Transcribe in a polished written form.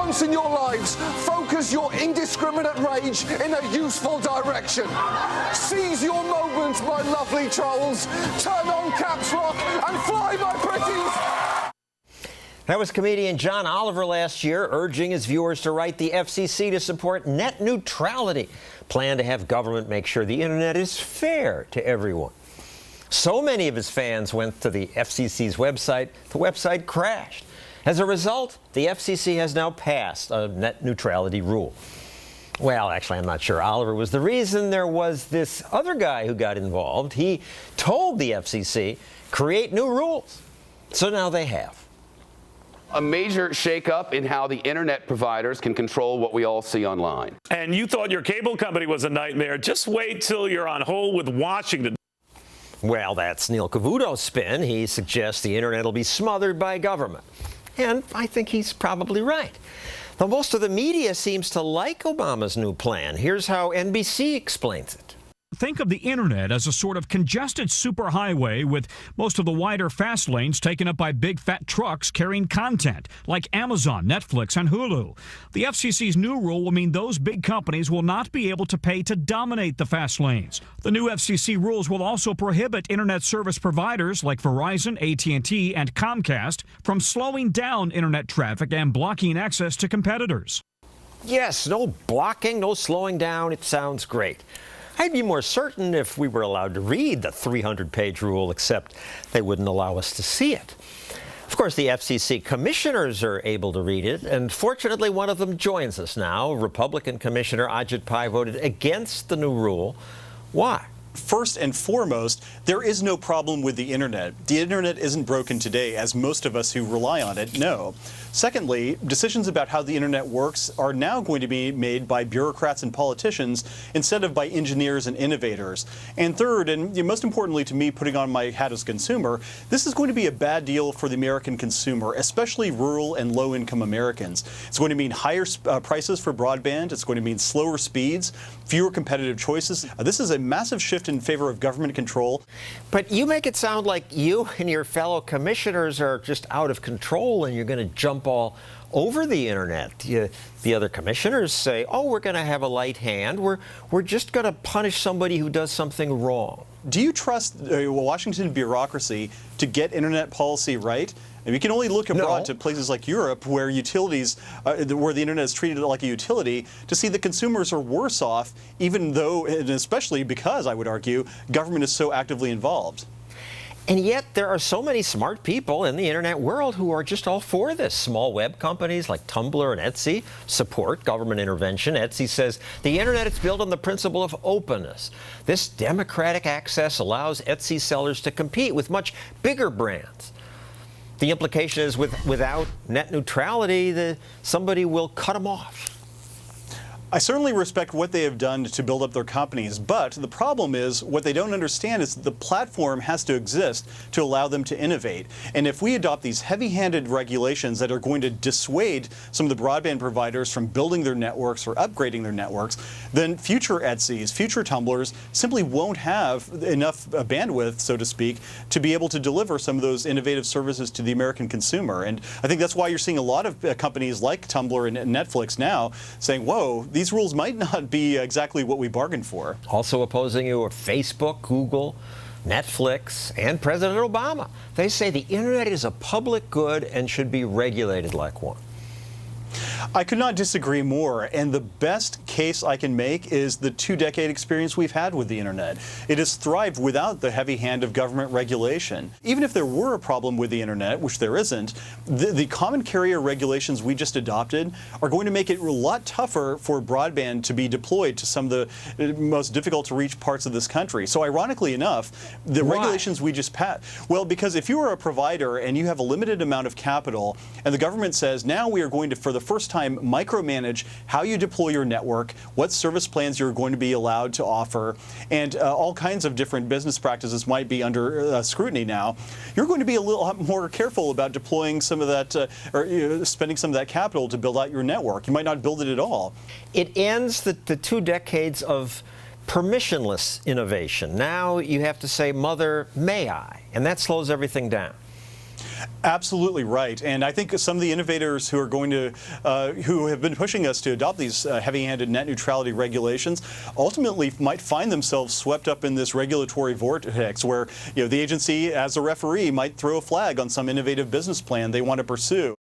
once in your lives, focus your indiscriminate rage in a useful direction. Seize your moment, my lovely trolls. Turn on Caps Lock and fly, my pretties. That was comedian John Oliver last year urging his viewers to write the FCC to support net neutrality, plan to have government make sure the internet is fair to everyone. So many of his fans went to the FCC's website, the website crashed. As a result, the FCC has now passed a net neutrality rule. Well, actually, I'm not sure Oliver was the reason. There was this other guy who got involved. He told the FCC, create new rules. So now they have. A major shakeup in how the internet providers can control what we all see online. And you thought your cable company was a nightmare. Just wait till you're on hold with Washington. Well, that's Neil Cavuto's spin. He suggests the internet will be smothered by government. And I think he's probably right. Though most of the media seems to like Obama's new plan. Here's how NBC explains it. Think of the internet as a sort of congested superhighway with most of the wider fast lanes taken up by big fat trucks carrying content like Amazon, Netflix, and Hulu. The FCC's new rule will mean those big companies will not be able to pay to dominate the fast lanes. The new FCC rules will also prohibit internet service providers like Verizon, AT&T, and Comcast from slowing down internet traffic and blocking access to competitors. Yes, no blocking, no slowing down. It sounds great. I'd be more certain if we were allowed to read the 300-page rule, except they wouldn't allow us to see it. Of course, the FCC commissioners are able to read it, and fortunately one of them joins us now. Republican Commissioner Ajit Pai voted against the new rule. Why? First and foremost, there is no problem with the internet. The internet isn't broken today, as most of us who rely on it know. Secondly, decisions about how the internet works are now going to be made by bureaucrats and politicians instead of by engineers and innovators. And third, and most importantly to me, putting on my hat as a consumer, this is going to be a bad deal for the American consumer, especially rural and low-income Americans. It's going to mean higher prices for broadband. It's going to mean slower speeds, fewer competitive choices. This is a massive shift in favor of government control. But you make it sound like you and your fellow commissioners are just out of control and you're going to jump all over the internet. The other commissioners say, oh, we're going to have a light hand. We're just going to punish somebody who does something wrong. Do you trust Washington bureaucracy to get internet policy right? And we can only look abroad to places like Europe where utilities, where the internet is treated like a utility, to see that consumers are worse off, even though, and especially because, I would argue, government is so actively involved. And yet there are so many smart people in the internet world who are just all for this. Small web companies like Tumblr and Etsy support government intervention. Etsy says the internet is built on the principle of openness. This democratic access allows Etsy sellers to compete with much bigger brands. The implication is without net neutrality, somebody will cut them off. I certainly respect what they have done to build up their companies, but the problem is what they don't understand is that the platform has to exist to allow them to innovate. And if we adopt these heavy-handed regulations that are going to dissuade some of the broadband providers from building their networks or upgrading their networks, then future Etsys, future Tumblrs simply won't have enough bandwidth, so to speak, to be able to deliver some of those innovative services to the American consumer. And I think that's why you're seeing a lot of companies like Tumblr and Netflix now saying, whoa, these rules might not be exactly what we bargained for. Also opposing you are Facebook, Google, Netflix, and President Obama. They say the internet is a public good and should be regulated like one. I could not disagree more, and the best case I can make is the 2-decade experience we've had with the internet. It has thrived without the heavy hand of government regulation. Even if there were a problem with the internet, which there isn't, the common carrier regulations we just adopted are going to make it a lot tougher for broadband to be deployed to some of the most difficult to reach parts of this country. So ironically enough, the regulations we just passed, well, because if you are a provider and you have a limited amount of capital and the government says now we are going to, for the first time, micromanage how you deploy your network, what service plans you're going to be allowed to offer, and all kinds of different business practices might be under scrutiny now, you're going to be a little more careful about deploying some of that, or spending some of that capital to build out your network. You might not build it at all. It ends the 2 decades of permissionless innovation. Now you have to say, Mother, may I? And that slows everything down. Absolutely right, and I think some of the innovators who are going to, who have been pushing us to adopt these heavy-handed net neutrality regulations, ultimately might find themselves swept up in this regulatory vortex, where the agency, as a referee, might throw a flag on some innovative business plan they want to pursue.